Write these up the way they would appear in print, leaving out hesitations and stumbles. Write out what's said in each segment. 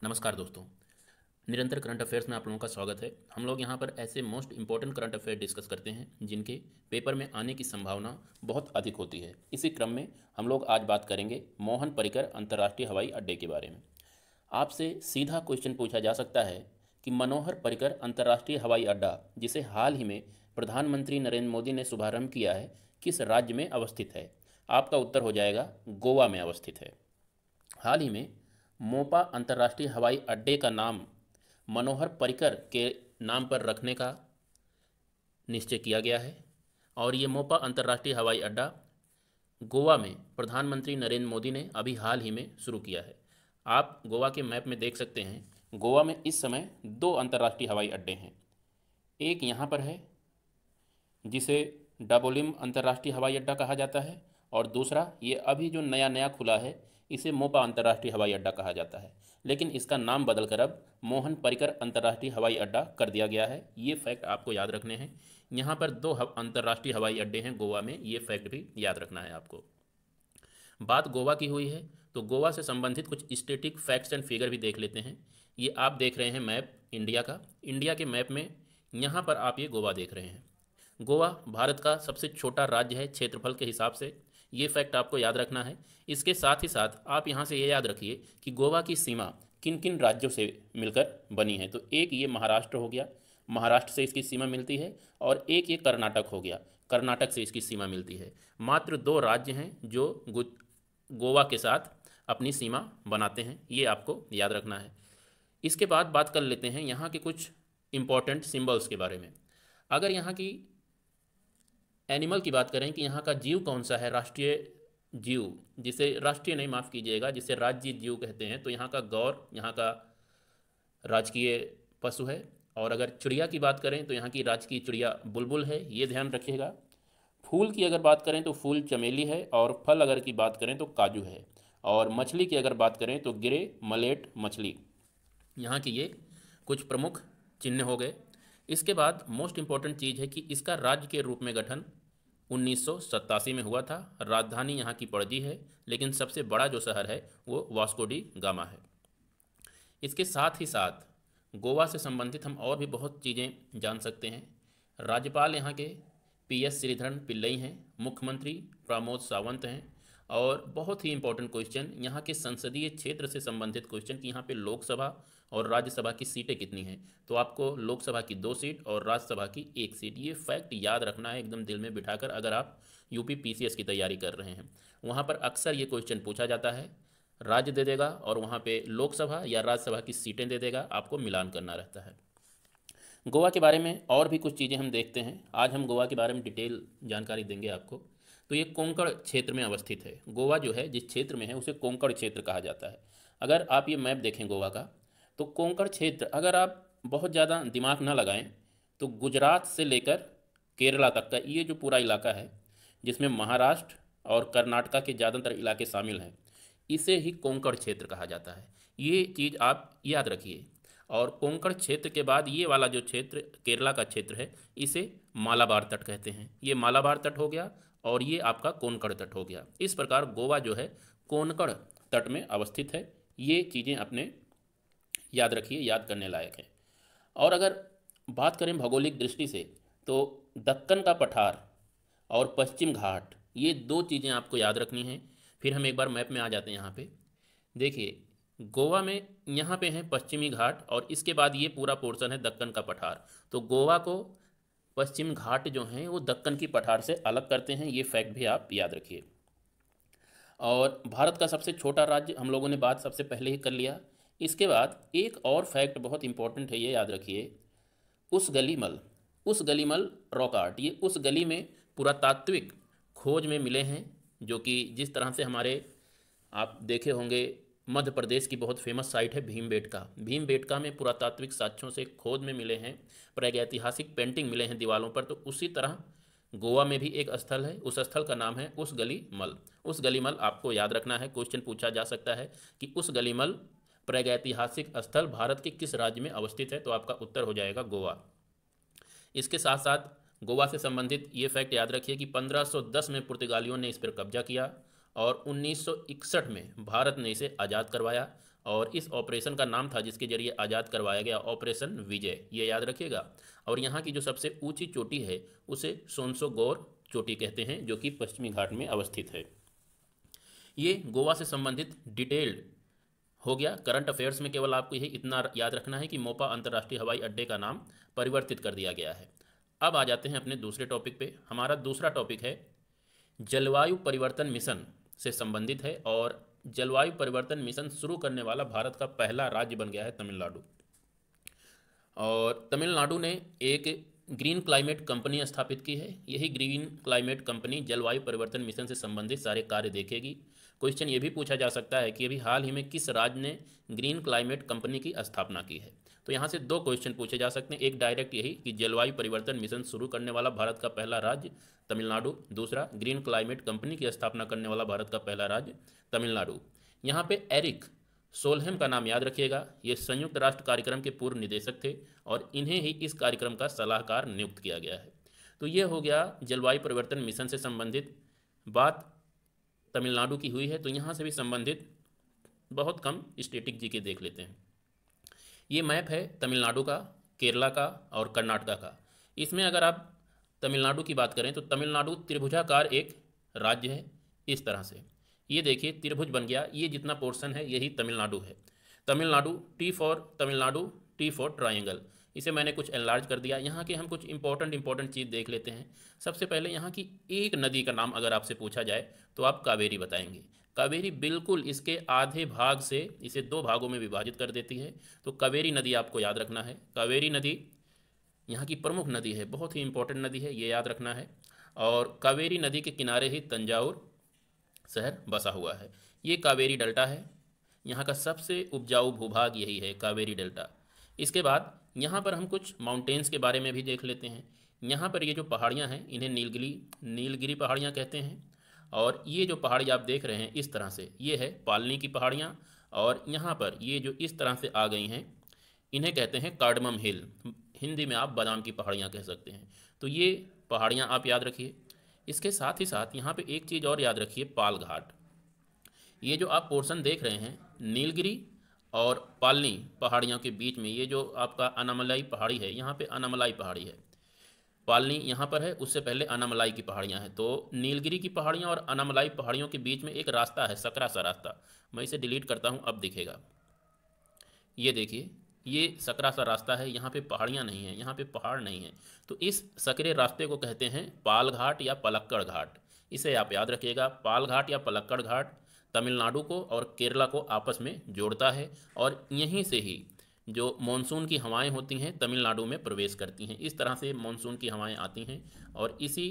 नमस्कार दोस्तों। निरंतर करंट अफेयर्स में आप लोगों का स्वागत है। हम लोग यहाँ पर ऐसे most important current affair discuss करते हैं जिनके पेपर में आने की संभावना बहुत अधिक होती है। इसी क्रम में हम लोग आज बात करेंगे मोहन पर्रिकर अंतर्राष्ट्रीय हवाई अड्डे के बारे में। आपसे सीधा क्वेश्चन पूछा जा सकता है कि मनोहर पर्रिकर अंतर्राष्ट्रीय हवाई अड्डा, जिसे हाल ही में प्रधानमंत्री नरेंद्र मोदी ने शुभारंभ किया है, किस राज्य में अवस्थित है? आपका उत्तर हो जाएगा गोवा में अवस्थित है। हाल ही में मोपा अंतर्राष्ट्रीय हवाई अड्डे का नाम मनोहर पर्रिकर के नाम पर रखने का निश्चय किया गया है और ये मोपा अंतर्राष्ट्रीय हवाई अड्डा गोवा में प्रधानमंत्री नरेंद्र मोदी ने अभी हाल ही में शुरू किया है। आप गोवा के मैप में देख सकते हैं, गोवा में इस समय दो अंतर्राष्ट्रीय हवाई अड्डे हैं। एक यहाँ पर है जिसे डाबोलिम अंतर्राष्ट्रीय हवाई अड्डा कहा जाता है और दूसरा ये अभी जो नया नया खुला है इसे मोपा अंतर्राष्ट्रीय हवाई अड्डा कहा जाता है, लेकिन इसका नाम बदलकर अब मोहन पर्रिकर अंतर्राष्ट्रीय हवाई अड्डा कर दिया गया है। ये फैक्ट आपको याद रखने हैं। यहाँ पर दो अंतर्राष्ट्रीय हवाई अड्डे हैं गोवा में, ये फैक्ट भी याद रखना है आपको। बात गोवा की हुई है तो गोवा से संबंधित कुछ स्टैटिक फैक्ट्स एंड फिगर भी देख लेते हैं। ये आप देख रहे हैं मैप इंडिया का। इंडिया के मैप में यहाँ पर आप ये गोवा देख रहे हैं। गोवा भारत का सबसे छोटा राज्य है क्षेत्रफल के हिसाब से। ये फैक्ट आपको याद रखना है। इसके साथ ही साथ आप यहाँ से ये याद रखिए कि गोवा की सीमा किन किन राज्यों से मिलकर बनी है। तो एक ये महाराष्ट्र हो गया, महाराष्ट्र से इसकी सीमा मिलती है, और एक ये कर्नाटक हो गया, कर्नाटक से इसकी सीमा मिलती है। मात्र दो राज्य हैं जो गोवा के साथ अपनी सीमा बनाते हैं, ये आपको याद रखना है। इसके बाद बात कर लेते हैं यहाँ के कुछ इम्पॉर्टेंट सिंबल्स के बारे में। अगर यहाँ की एनिमल की बात करें कि यहाँ का जीव कौन सा है, राष्ट्रीय जीव, जिसे राष्ट्रीय नहीं, माफ़ कीजिएगा, जिसे राज्य जीव कहते हैं, तो यहाँ का गौर यहाँ का राजकीय पशु है। और अगर चिड़िया की बात करें तो यहाँ की राजकीय चिड़िया बुलबुल है, ये ध्यान रखिएगा। फूल की अगर बात करें तो फूल चमेली है, और फल अगर की बात करें तो काजू है। और मछली की अगर बात करें तो गिरे मलेट मछली। यहाँ की ये कुछ प्रमुख चिन्ह हो गए। इसके बाद मोस्ट इम्पॉर्टेंट चीज़ है कि इसका राज्य के रूप में गठन 1987 में हुआ था। राजधानी यहाँ की पणजी है, लेकिन सबसे बड़ा जो शहर है वो वास्को डी गामा है। इसके साथ ही साथ गोवा से संबंधित हम और भी बहुत चीज़ें जान सकते हैं। राज्यपाल यहाँ के PS श्रीधरन पिल्लई हैं, मुख्यमंत्री प्रमोद सावंत हैं। और बहुत ही इंपॉर्टेंट क्वेश्चन, यहाँ के संसदीय क्षेत्र से संबंधित क्वेश्चन कि यहाँ पे लोकसभा और राज्यसभा की सीटें कितनी हैं। तो आपको लोकसभा की 2 सीट और राज्यसभा की 1 सीट, ये फैक्ट याद रखना है एकदम दिल में बिठाकर। अगर आप यूपी PCS की तैयारी कर रहे हैं, वहाँ पर अक्सर ये क्वेश्चन पूछा जाता है। राज्य दे देगा और वहाँ पे लोकसभा या राज्यसभा की सीटें दे देगा, आपको मिलान करना रहता है। गोवा के बारे में और भी कुछ चीज़ें हम देखते हैं। आज हम गोवा के बारे में डिटेल जानकारी देंगे आपको। तो ये कोंकण क्षेत्र में अवस्थित है। गोवा जो है जिस क्षेत्र में है उसे कोंकण क्षेत्र कहा जाता है। अगर आप ये मैप देखें गोवा का, तो कोंकण क्षेत्र, अगर आप बहुत ज़्यादा दिमाग ना लगाएं तो गुजरात से लेकर केरला तक का ये जो पूरा इलाका है, जिसमें महाराष्ट्र और कर्नाटका के ज़्यादातर इलाके शामिल हैं, इसे ही कोंकण क्षेत्र कहा जाता है। ये चीज़ आप याद रखिए। और कोंकण क्षेत्र के बाद ये वाला जो क्षेत्र केरला का क्षेत्र है, इसे मालाबार तट कहते हैं। ये मालाबार तट हो गया और ये आपका कोंकण तट हो गया। इस प्रकार गोवा जो है कोंकण तट में अवस्थित है। ये चीज़ें अपने याद रखिए, याद करने लायक है। और अगर बात करें भौगोलिक दृष्टि से, तो दक्कन का पठार और पश्चिम घाट, ये दो चीज़ें आपको याद रखनी हैं। फिर हम एक बार मैप में आ जाते हैं। यहाँ पे देखिए, गोवा में यहाँ पे है पश्चिमी घाट और इसके बाद ये पूरा पोर्शन है दक्कन का पठार। तो गोवा को पश्चिम घाट जो हैं वो दक्कन की पठार से अलग करते हैं, ये फैक्ट भी आप याद रखिए। और भारत का सबसे छोटा राज्य हम लोगों ने बात सबसे पहले ही कर लिया। इसके बाद एक और फैक्ट बहुत इंपॉर्टेंट है, ये याद रखिए। उस गलीमल रॉक आर्ट, ये उस गली में पुरातात्विक खोज में मिले हैं, जो कि जिस तरह से हमारे आप देखे होंगे मध्य प्रदेश की बहुत फेमस साइट है भीमबेटका। भीमबेटका में पुरातात्विक साक्ष्यों से खोज में मिले हैं, प्रागैतिहासिक पेंटिंग मिले हैं दीवारों पर। तो उसी तरह गोवा में भी एक स्थल है, उस स्थल का नाम है उस गलीमल। उस गलीमल आपको याद रखना है। क्वेश्चन पूछा जा सकता है कि उस गलीमल प्रागैतिहासिक स्थल भारत के किस राज्य में अवस्थित है, तो आपका उत्तर हो जाएगा गोवा। इसके साथ साथ गोवा से संबंधित ये फैक्ट याद रखिए कि 1510 में पुर्तगालियों ने इस पर कब्जा किया और 1961 में भारत ने इसे आज़ाद करवाया। और इस ऑपरेशन का नाम था जिसके जरिए आज़ाद करवाया गया ऑपरेशन विजय, ये याद रखिएगा। और यहाँ की जो सबसे ऊंची चोटी है उसे सोनसोगोर चोटी कहते हैं, जो कि पश्चिमी घाट में अवस्थित है। ये गोवा से संबंधित डिटेल्ड हो गया। करंट अफेयर्स में केवल आपको यही इतना याद रखना है कि मोपा अंतर्राष्ट्रीय हवाई अड्डे का नाम परिवर्तित कर दिया गया है। अब आ जाते हैं अपने दूसरे टॉपिक पे। हमारा दूसरा टॉपिक है जलवायु परिवर्तन मिशन से संबंधित है, और जलवायु परिवर्तन मिशन शुरू करने वाला भारत का पहला राज्य बन गया है तमिलनाडु। और तमिलनाडु ने एक ग्रीन क्लाइमेट कंपनी स्थापित की है। यही ग्रीन क्लाइमेट कंपनी जलवायु परिवर्तन मिशन से संबंधित सारे कार्य देखेगी। क्वेश्चन ये भी पूछा जा सकता है कि अभी हाल ही में किस राज्य ने ग्रीन क्लाइमेट कंपनी की स्थापना की है। तो यहाँ से दो क्वेश्चन पूछे जा सकते हैं, एक डायरेक्ट यही कि जलवायु परिवर्तन मिशन शुरू करने वाला भारत का पहला राज्य तमिलनाडु, दूसरा ग्रीन क्लाइमेट कंपनी की स्थापना करने वाला भारत का पहला राज्य तमिलनाडु। यहाँ पे एरिक सोलहेम का नाम याद रखिएगा। ये संयुक्त राष्ट्र कार्यक्रम के पूर्व निदेशक थे और इन्हें ही इस कार्यक्रम का सलाहकार नियुक्त किया गया है। तो ये हो गया जलवायु परिवर्तन मिशन से संबंधित बात तमिलनाडु की हुई है। तो यहाँ से भी संबंधित बहुत कम स्टैटिक जीके देख लेते हैं। ये मैप है तमिलनाडु का, केरला का और कर्नाटका का। इसमें अगर आप तमिलनाडु की बात करें तो तमिलनाडु त्रिभुजाकार एक राज्य है। इस तरह से ये देखिए त्रिभुज बन गया, ये जितना पोर्शन है यही तमिलनाडु है। Tamil Nadu, T for Tamil Nadu, T for triangle. इसे मैंने कुछ एनलार्ज कर दिया। यहाँ के हम कुछ इंपॉर्टेंट चीज़ देख लेते हैं। सबसे पहले यहाँ की एक नदी का नाम अगर आपसे पूछा जाए तो आप कावेरी बताएंगे। कावेरी बिल्कुल इसके आधे भाग से इसे दो भागों में विभाजित कर देती है। तो कावेरी नदी आपको याद रखना है। कावेरी नदी यहाँ की प्रमुख नदी है, बहुत ही इंपॉर्टेंट नदी है, ये याद रखना है। और कावेरी नदी के किनारे ही तंजावुर शहर बसा हुआ है। ये कावेरी डेल्टा है। यहाँ का सबसे उपजाऊ भूभाग यही है, कावेरी डेल्टा। इसके बाद यहाँ पर हम कुछ माउंटेन्स के बारे में भी देख लेते हैं। यहाँ पर ये जो पहाड़ियाँ हैं इन्हें नीलगिरी पहाड़ियाँ कहते हैं। और ये जो पहाड़ी आप देख रहे हैं इस तरह से, ये है पालनी की पहाड़ियाँ। और यहाँ पर ये जो इस तरह से आ गई हैं इन्हें कहते हैं कार्डमम हिल, हिंदी में आप बादाम की पहाड़ियाँ कह सकते हैं। तो ये पहाड़ियाँ आप याद रखिए। इसके साथ ही साथ यहाँ पे एक चीज़ और याद रखिए, पाल घाट। ये जो आप पोर्शन देख रहे हैं नीलगिरी और पालनी पहाड़ियों के बीच में, ये जो आपका अनामलाई पहाड़ी है, यहाँ पे अनामलाई पहाड़ी है, पालनी यहाँ पर है, उससे पहले अनामलाई की पहाड़ियाँ हैं। तो नीलगिरी की पहाड़ियाँ और अनामलाई पहाड़ियों के बीच में एक रास्ता है, सकरा सा रास्ता। मैं इसे डिलीट करता हूँ, अब दिखेगा। ये देखिए ये सकरा सा रास्ता है, यहाँ पे पहाड़ियाँ नहीं हैं, यहाँ पे पहाड़ नहीं है। तो इस सकरे रास्ते को कहते हैं पाल घाट या पलक्कड़ घाट। इसे आप याद रखिएगा। पाल घाट या पलक्कड़ घाट तमिलनाडु को और केरला को आपस में जोड़ता है, और यहीं से ही जो मानसून की हवाएं होती हैं तमिलनाडु में प्रवेश करती हैं। इस तरह से मानसून की हवाएं आती हैं और इसी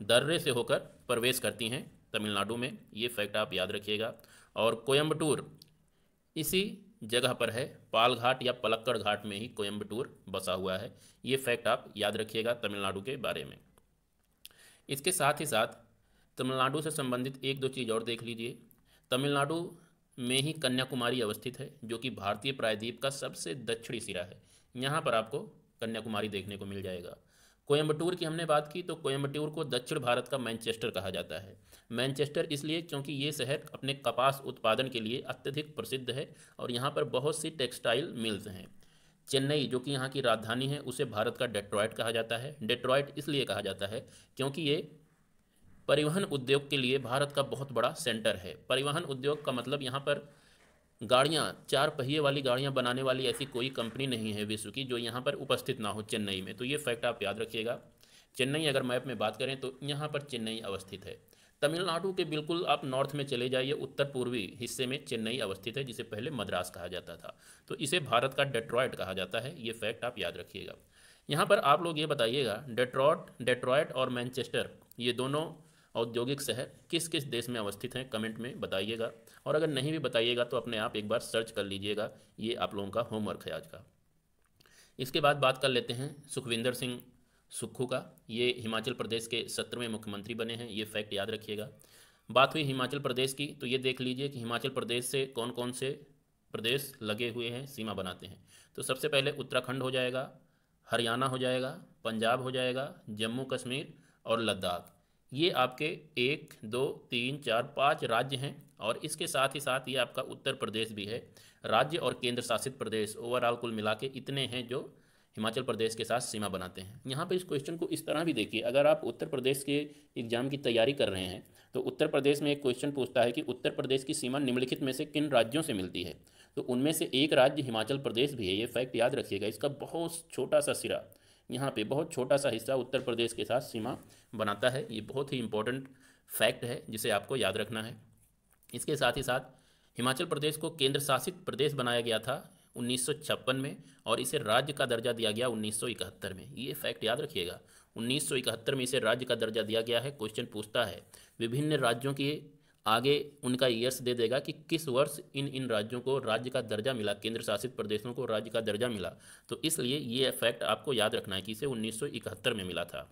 दर्रे से होकर प्रवेश करती हैं तमिलनाडु में। ये फैक्ट आप याद रखिएगा। और कोयम्बटूर इसी जगह पर है, पाल घाट या पलक्कड़ घाट में ही कोयम्बटूर बसा हुआ है। ये फैक्ट आप याद रखिएगा तमिलनाडु के बारे में। इसके साथ ही साथ तमिलनाडु से संबंधित एक दो चीज़ और देख लीजिए। तमिलनाडु में ही कन्याकुमारी अवस्थित है, जो कि भारतीय प्रायद्वीप का सबसे दक्षिणी सिरा है। यहाँ पर आपको कन्याकुमारी देखने को मिल जाएगा। कोयम्बटूर की हमने बात की, तो कोयम्बटूर को दक्षिण भारत का मैनचेस्टर कहा जाता है। मैनचेस्टर इसलिए क्योंकि ये शहर अपने कपास उत्पादन के लिए अत्यधिक प्रसिद्ध है और यहाँ पर बहुत सी टेक्सटाइल मिल्स हैं। चेन्नई जो कि यहाँ की राजधानी है उसे भारत का डेट्रॉयट कहा जाता है। डेट्रॉयट इसलिए कहा जाता है क्योंकि ये परिवहन उद्योग के लिए भारत का बहुत बड़ा सेंटर है। परिवहन उद्योग का मतलब यहाँ पर गाड़ियाँ, चार पहिए वाली गाड़ियाँ बनाने वाली ऐसी कोई कंपनी नहीं है विश्व की जो यहाँ पर उपस्थित ना हो चेन्नई में। तो ये फैक्ट आप याद रखिएगा। चेन्नई अगर मैप में बात करें तो यहाँ पर चेन्नई अवस्थित है। तमिलनाडु के बिल्कुल आप नॉर्थ में चले जाइए, उत्तर पूर्वी हिस्से में चेन्नई अवस्थित है, जिसे पहले मद्रास कहा जाता था। तो इसे भारत का डेट्रॉयट कहा जाता है। ये फैक्ट आप याद रखिएगा। यहाँ पर आप लोग ये बताइएगा डेट्रॉयट और मैनचेस्टर ये दोनों औद्योगिक शहर किस किस देश में अवस्थित हैं, कमेंट में बताइएगा। और अगर नहीं भी बताइएगा तो अपने आप एक बार सर्च कर लीजिएगा। ये आप लोगों का होमवर्क है आज का। इसके बाद बात कर लेते हैं सुखविंदर सिंह सुक्खू का। ये हिमाचल प्रदेश के 17वें मुख्यमंत्री बने हैं। ये फैक्ट याद रखिएगा। बात हुई हिमाचल प्रदेश की, तो ये देख लीजिए कि हिमाचल प्रदेश से कौन कौन से प्रदेश लगे हुए हैं, सीमा बनाते हैं। तो सबसे पहले उत्तराखंड हो जाएगा, हरियाणा हो जाएगा, पंजाब हो जाएगा, जम्मू कश्मीर और लद्दाख। ये आपके 1 2 3 4 5 राज्य हैं। और इसके साथ ही साथ ये आपका उत्तर प्रदेश भी है। राज्य और केंद्र शासित प्रदेश ओवरऑल कुल मिला के इतने हैं जो हिमाचल प्रदेश के साथ सीमा बनाते हैं। यहाँ पे इस क्वेश्चन को इस तरह भी देखिए, अगर आप उत्तर प्रदेश के एग्जाम की तैयारी कर रहे हैं तो उत्तर प्रदेश में एक क्वेश्चन पूछता है कि उत्तर प्रदेश की सीमा निम्नलिखित में से किन राज्यों से मिलती है, तो उनमें से एक राज्य हिमाचल प्रदेश भी है। ये फैक्ट याद रखिएगा। इसका बहुत छोटा सा सिरा, यहाँ पे बहुत छोटा सा हिस्सा उत्तर प्रदेश के साथ सीमा बनाता है। ये बहुत ही इंपॉर्टेंट फैक्ट है जिसे आपको याद रखना है। इसके साथ ही साथ हिमाचल प्रदेश को केंद्र शासित प्रदेश बनाया गया था 1956 में और इसे राज्य का दर्जा दिया गया 1971 में। ये फैक्ट याद रखिएगा, 1971 में इसे राज्य का दर्जा दिया गया है। क्वेश्चन पूछता है विभिन्न राज्यों के आगे उनका ईयर्स दे देगा कि किस वर्ष इन इन राज्यों को राज्य का दर्जा मिला, केंद्र शासित प्रदेशों को राज्य का दर्जा मिला। तो इसलिए ये फैक्ट आपको याद रखना है कि इसे 1971 में मिला था।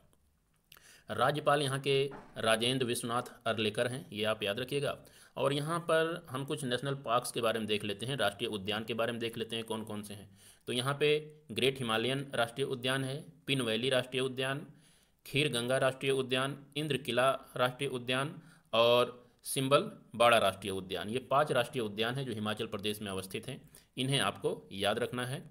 राज्यपाल यहाँ के राजेंद्र विश्वनाथ अरलेकर हैं, ये आप याद रखिएगा। और यहाँ पर हम कुछ नेशनल पार्क्स के बारे में देख लेते हैं, राष्ट्रीय उद्यान के बारे में देख लेते हैं कौन कौन से हैं। तो यहाँ पे ग्रेट हिमालयन राष्ट्रीय उद्यान है, पिन वैली राष्ट्रीय उद्यान, खीर गंगा राष्ट्रीय उद्यान, इंद्र किला राष्ट्रीय उद्यान और सिंबल बाड़ा राष्ट्रीय उद्यान। ये 5 राष्ट्रीय उद्यान हैं जो हिमाचल प्रदेश में अवस्थित हैं, इन्हें आपको याद रखना है।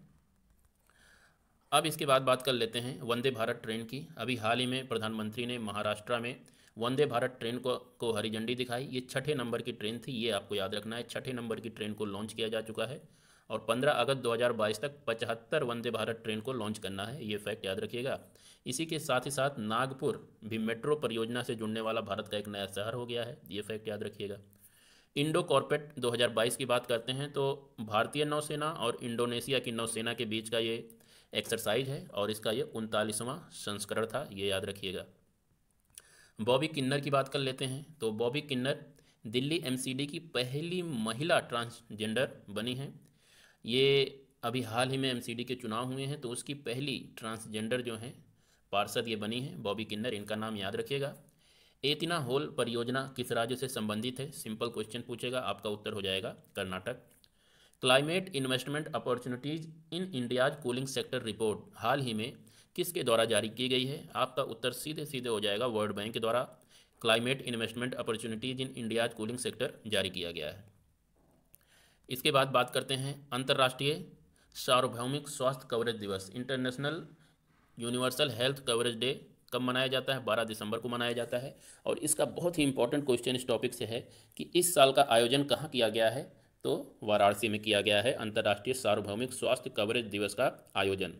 अब इसके बाद बात कर लेते हैं वंदे भारत ट्रेन की। अभी हाल ही में प्रधानमंत्री ने महाराष्ट्र में वंदे भारत ट्रेन को हरी झंडी दिखाई। ये 6ठे नंबर की ट्रेन थी, ये आपको याद रखना है। 6ठे नंबर की ट्रेन को लॉन्च किया जा चुका है और 15 अगस्त 2022 तक 75 वंदे भारत ट्रेन को लॉन्च करना है, ये फैक्ट याद रखिएगा। इसी के साथ ही साथ नागपुर भी मेट्रो परियोजना से जुड़ने वाला भारत का एक नया शहर हो गया है, ये फैक्ट याद रखिएगा। इंडो कॉर्पेट 2022 की बात करते हैं तो भारतीय नौसेना और इंडोनेशिया की नौसेना के बीच का ये एक्सरसाइज है और इसका ये 39वां संस्करण था, ये याद रखिएगा। बॉबी किन्नर की बात कर लेते हैं तो बॉबी किन्नर दिल्ली एमसीडी की पहली महिला ट्रांसजेंडर बनी हैं। ये अभी हाल ही में एमसीडी के चुनाव हुए हैं तो उसकी पहली ट्रांसजेंडर जो हैं पार्षद ये बनी हैं बॉबी किन्नर, इनका नाम याद रखिएगा। एतिना होल परियोजना किस राज्य से संबंधित है, सिंपल क्वेश्चन पूछेगा, आपका उत्तर हो जाएगा Karnataka. Climate investment opportunities in India's cooling sector report हाल ही में किसके द्वारा जारी की गई है, आपका उत्तर सीधे सीधे हो जाएगा वर्ल्ड बैंक के द्वारा climate investment opportunities in India's cooling sector जारी किया गया है। इसके बाद बात करते हैं अंतर्राष्ट्रीय सार्वभौमिक स्वास्थ्य कवरेज दिवस, international universal health coverage day कब मनाया जाता है, 12 दिसंबर को मनाया जाता है। और इसका बहुत ही इंपॉर्टेंट क्वेश्चन इस टॉपिक से है कि इस साल का आयोजन कहाँ किया गया है, तो वाराणसी में किया गया है अंतर्राष्ट्रीय सार्वभौमिक स्वास्थ्य कवरेज दिवस का आयोजन।